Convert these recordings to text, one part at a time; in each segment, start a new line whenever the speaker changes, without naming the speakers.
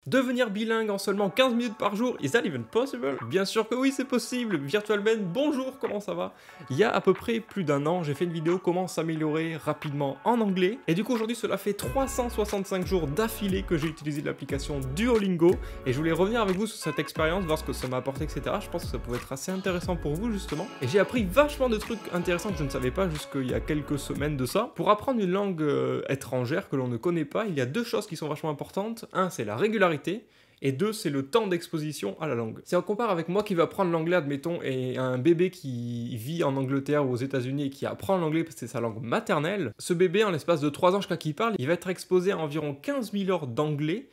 Devenir bilingue en seulement 15 minutes par jour, is that even possible? Bien sûr que oui, c'est possible. Virtualman, bonjour, comment ça va? Il y a à peu près plus d'un an, j'ai fait une vidéo comment s'améliorer rapidement en anglais. Et du coup, aujourd'hui, cela fait 365 jours d'affilée que j'ai utilisé l'application Duolingo. Et je voulais revenir avec vous sur cette expérience, voir ce que ça m'a apporté, etc. Je pense que ça pouvait être assez intéressant pour vous, justement. Et j'ai appris vachement de trucs intéressants que je ne savais pas jusqu'il y a quelques semaines de ça. Pour apprendre une langue étrangère que l'on ne connaît pas, il y a deux choses qui sont vachement importantes. Un, c'est la régularité. Et deux, c'est le temps d'exposition à la langue. Si on compare avec moi qui va apprendre l'anglais, admettons, et un bébé qui vit en Angleterre ou aux États-Unis et qui apprend l'anglais parce que c'est sa langue maternelle, ce bébé, en l'espace de 3 ans jusqu'à qu'il parle, il va être exposé à environ 15 000 heures d'anglais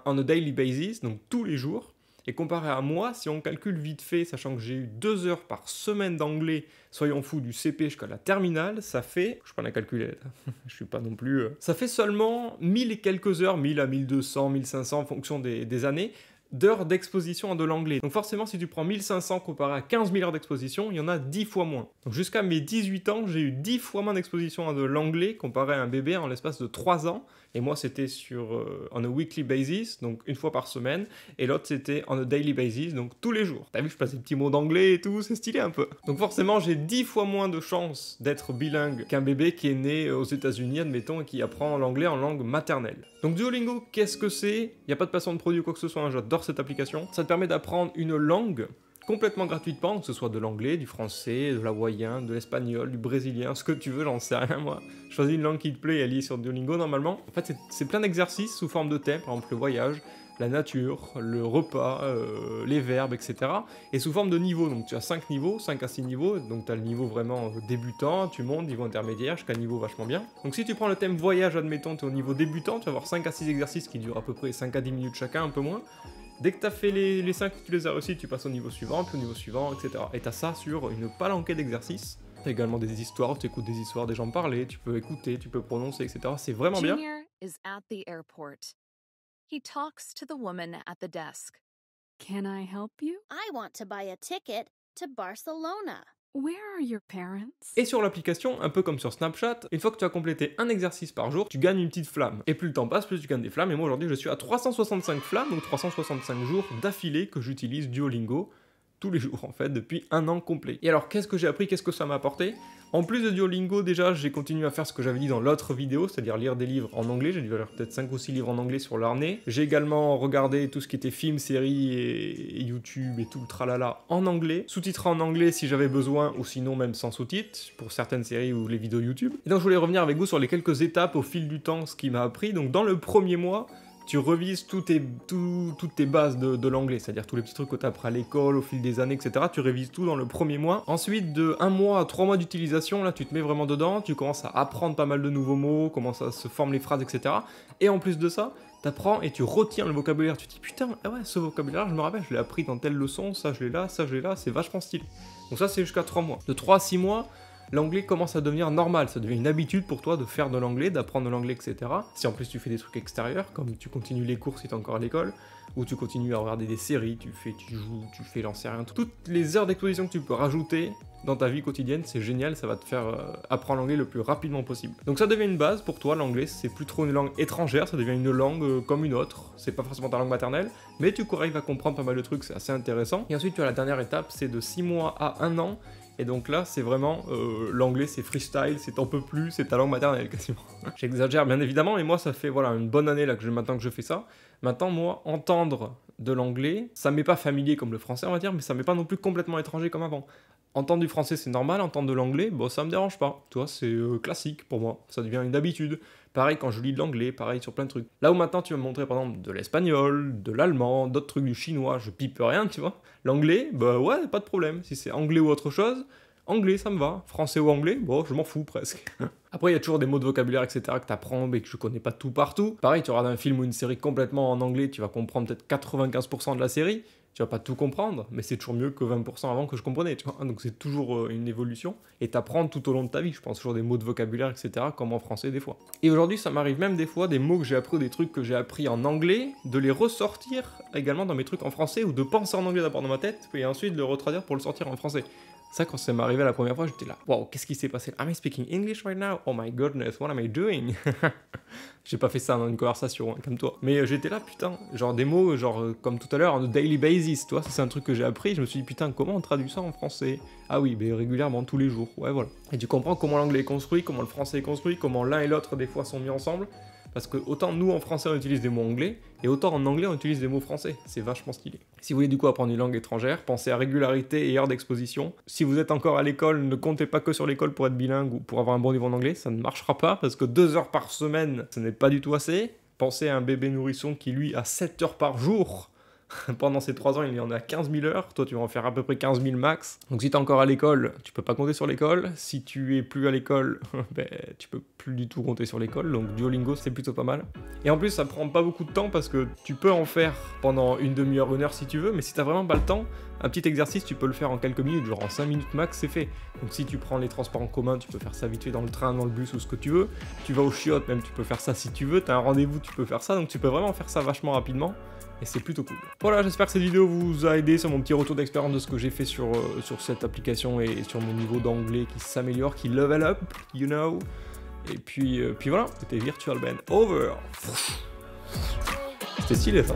on a daily basis, donc tous les jours. Et comparé à moi, si on calcule vite fait, sachant que j'ai eu 2 heures par semaine d'anglais, soyons fous, du CP jusqu'à la terminale, ça fait, je prends la calculette, je suis pas non plus, ça fait seulement 1000 et quelques heures, 1000 à 1200, 1500 en fonction des années, d'heures d'exposition à de l'anglais. Donc forcément, si tu prends 1500 comparé à 15 000 heures d'exposition, il y en a 10 fois moins. Donc jusqu'à mes 18 ans, j'ai eu 10 fois moins d'exposition à de l'anglais comparé à un bébé en l'espace de 3 ans. Et moi, c'était sur on a weekly basis, donc une fois par semaine. Et l'autre, c'était on a daily basis, donc tous les jours. T'as vu, je passe des petits mots d'anglais et tout, c'est stylé un peu. Donc forcément, j'ai 10 fois moins de chances d'être bilingue qu'un bébé qui est né aux États-Unis, admettons, et qui apprend l'anglais en langue maternelle. Donc Duolingo, qu'est-ce que c'est? Il n'y a pas de placement de produit ou quoi que ce soit, hein, j'adore cette application. Ça te permet d'apprendre une langue complètement gratuitement, que ce soit de l'anglais, du français, de l'hawaïen, de l'espagnol, du brésilien, ce que tu veux, j'en sais rien moi. Choisis une langue qui te plaît et elle y est sur Duolingo normalement. En fait, c'est plein d'exercices sous forme de thème, par exemple le voyage, la nature, le repas, les verbes, etc. Et sous forme de niveaux, donc tu as 5 niveaux, 5 à 6 niveaux, donc tu as le niveau vraiment débutant, tu montes, niveau intermédiaire, jusqu'à un niveau vachement bien. Donc si tu prends le thème voyage, admettons, tu es au niveau débutant, tu vas avoir 5 à 6 exercices qui durent à peu près 5 à 10 minutes chacun, un peu moins. Dès que tu as fait les 5 tu les as réussi, tu passes au niveau suivant, puis au niveau suivant, etc. Et tu as ça sur une palanquée d'exercices. Tu as également des histoires, tu écoutes des histoires des gens parler, tu peux écouter, tu peux prononcer, etc. C'est vraiment bien.
Junior is at the airport. He talks to the woman at the desk. Can I help you?
I want to buy a ticket to Barcelona.
Where are your parents?
Et sur l'application, un peu comme sur Snapchat, une fois que tu as complété un exercice par jour, tu gagnes une petite flamme. Et plus le temps passe, plus tu gagnes des flammes. Et moi aujourd'hui, je suis à 365 flammes, donc 365 jours d'affilée que j'utilise Duolingo. Tous les jours en fait, depuis un an complet. Et alors qu'est-ce que j'ai appris, qu'est-ce que ça m'a apporté? En plus de Duolingo, déjà, j'ai continué à faire ce que j'avais dit dans l'autre vidéo, c'est-à-dire lire des livres en anglais. J'ai dû lire peut-être 5 ou 6 livres en anglais sur l'année. J'ai également regardé tout ce qui était films, séries et YouTube et tout le tralala en anglais. Sous-titré en anglais si j'avais besoin, ou sinon même sans sous-titres, pour certaines séries ou les vidéos YouTube. Et donc je voulais revenir avec vous sur les quelques étapes au fil du temps, ce qui m'a appris. Donc dans le premier mois, tu revises toutes tes bases de l'anglais, c'est-à-dire tous les petits trucs que tu apprends à l'école, au fil des années, etc. Tu révises tout dans le premier mois. Ensuite, de 1 mois à 3 mois d'utilisation, là, tu te mets vraiment dedans, tu commences à apprendre pas mal de nouveaux mots, comment ça se forment les phrases, etc. Et en plus de ça, t'apprends et tu retiens le vocabulaire. Tu te dis, putain, ah ouais, ce vocabulaire, je me rappelle, je l'ai appris dans telle leçon, ça je l'ai là, ça je l'ai là, c'est vachement stylé. Donc ça, c'est jusqu'à 3 mois. De 3 à 6 mois, l'anglais commence à devenir normal, ça devient une habitude pour toi de faire de l'anglais, d'apprendre de l'anglais, etc. Si en plus tu fais des trucs extérieurs, comme tu continues les cours si t'es encore à l'école, ou tu continues à regarder des séries, tu joues, tu fais lancer rien, toutes les heures d'exposition que tu peux rajouter dans ta vie quotidienne, c'est génial, ça va te faire apprendre l'anglais le plus rapidement possible. Donc ça devient une base pour toi, l'anglais, c'est plus trop une langue étrangère, ça devient une langue comme une autre, c'est pas forcément ta langue maternelle, mais tu arrives à comprendre pas mal de trucs, c'est assez intéressant. Et ensuite tu as la dernière étape, c'est de 6 mois à 1 an, et donc là, c'est vraiment l'anglais, c'est freestyle, c'est t'en peux plus, c'est ta langue maternelle quasiment. J'exagère bien évidemment, mais moi ça fait voilà une bonne année là maintenant que je fais ça. Maintenant, moi, entendre de l'anglais, ça m'est pas familier comme le français, on va dire, mais ça m'est pas non plus complètement étranger comme avant. Entendre du français, c'est normal, entendre de l'anglais, bon, ça me dérange pas. Tu vois, c'est classique pour moi, ça devient une habitude. Pareil quand je lis de l'anglais, pareil sur plein de trucs. Là où maintenant tu vas me montrer par exemple de l'espagnol, de l'allemand, d'autres trucs du chinois, je pipe rien, tu vois. L'anglais, bah ouais, pas de problème. Si c'est anglais ou autre chose, anglais ça me va. Français ou anglais, bon, je m'en fous presque. Après, il y a toujours des mots de vocabulaire, etc. que t'apprends, mais que je connais pas tout partout. Pareil, tu regardes un film ou une série complètement en anglais, tu vas comprendre peut-être 95% de la série. Tu vas pas tout comprendre, mais c'est toujours mieux que 20% avant que je comprenais, tu vois. Donc c'est toujours une évolution, et t'apprends tout au long de ta vie, je pense, toujours des mots de vocabulaire, etc., comme en français des fois. Et aujourd'hui, ça m'arrive même des fois, des mots que j'ai appris ou des trucs que j'ai appris en anglais, de les ressortir également dans mes trucs en français, ou de penser en anglais d'abord dans ma tête, et ensuite de le retraduire pour le sortir en français. Ça, quand ça m'est arrivé la première fois, j'étais là, wow, qu'est-ce qui s'est passé? Am I speaking English right now? Oh my goodness, what am I doing? J'ai pas fait ça dans une conversation, hein, comme toi. Mais j'étais là, putain, genre des mots, genre comme tout à l'heure, on a daily basis, toi, ça c'est un truc que j'ai appris, je me suis dit, putain, comment on traduit ça en français? Ah oui, mais régulièrement, tous les jours, ouais, voilà. Et tu comprends comment l'anglais est construit, comment le français est construit, comment l'un et l'autre, des fois, sont mis ensemble. Parce que autant nous en français on utilise des mots anglais, et autant en anglais on utilise des mots français. C'est vachement stylé. Si vous voulez du coup apprendre une langue étrangère, pensez à régularité et heure d'exposition. Si vous êtes encore à l'école, ne comptez pas que sur l'école pour être bilingue ou pour avoir un bon niveau en anglais, ça ne marchera pas, parce que 2 heures par semaine, ce n'est pas du tout assez. Pensez à un bébé nourrisson qui lui a 7 heures par jour. Pendant ces 3 ans, il y en a 15 000 heures. Toi, tu vas en faire à peu près 15 000 max. Donc si t'es encore à l'école, tu peux pas compter sur l'école. Si tu es plus à l'école, ben, tu peux plus du tout compter sur l'école. Donc Duolingo, c'est plutôt pas mal. Et en plus, ça prend pas beaucoup de temps parce que tu peux en faire pendant une demi-heure, 1 heure si tu veux. Mais si t'as vraiment pas le temps, un petit exercice, tu peux le faire en quelques minutes. Genre en 5 minutes max, c'est fait. Donc si tu prends les transports en commun, tu peux faire ça vite fait dans le train, dans le bus ou ce que tu veux. Tu vas au chiottes, même tu peux faire ça si tu veux. T'as un rendez-vous, tu peux faire ça. Donc tu peux vraiment faire ça vachement rapidement. Et c'est plutôt cool. Voilà, j'espère que cette vidéo vous a aidé sur mon petit retour d'expérience de ce que j'ai fait sur cette application et sur mon niveau d'anglais qui s'améliore, qui level up, you know. Et puis voilà, c'était Virtual Ben over. C'était stylé ça.